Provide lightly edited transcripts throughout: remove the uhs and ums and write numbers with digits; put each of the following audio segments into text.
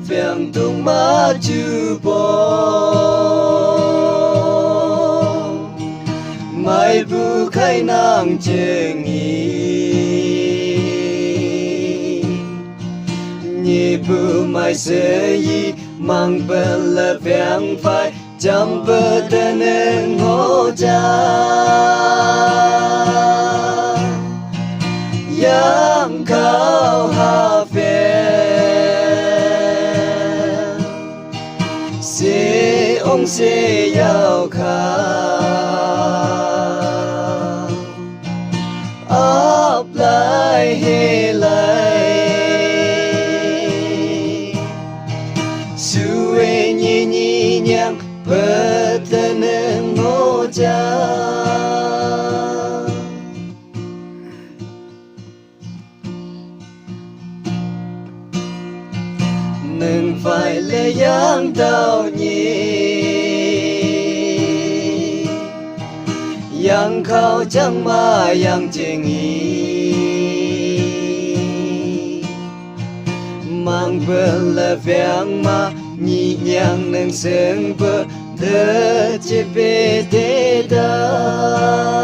phiền tung má chư bò mai bu khai nàng chê nghi nhị bu mai sẽ y mang bờ là vẹn phai chăm bờ tên em ngô cha yang khao hà phiền sẽ ông sẽ giàu khá ấp lại hê lại suy nhị nhị nhàng bờ tên em ngô cha nâng phải lệ giang đau nhị yang khao chẳng mà yang chênh ý mang bờ là vẹn mà nhị nhàng nâng sương bờ đỡ chế bê đê đau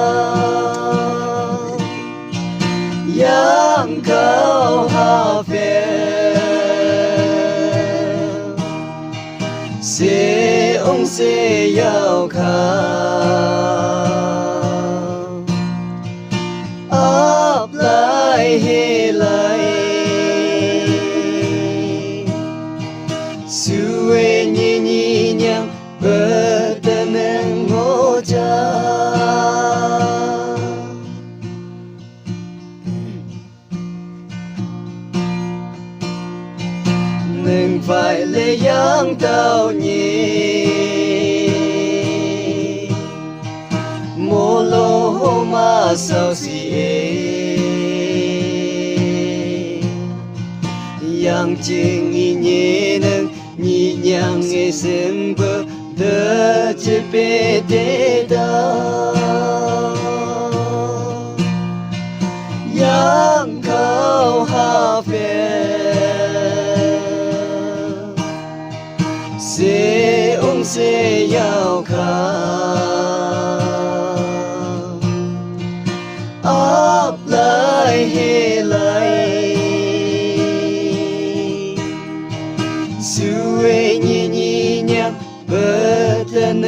yang khao hà phiền sẽ ông sẽ giàu khá ấp lại hê lại suy nhị nhị nhàng bờ tên em ngô cha nâng phải lệ giang tao nhị mô lô hô ma sao xì yang chênh nghi nhê nâng nhị nhàng nghe sương bờ đỡ chế bê đê đau yang khao hà phiền sẽ ông sẽ giàu khá ấp lại hê lại suy nhị nhị nhàng bờ tên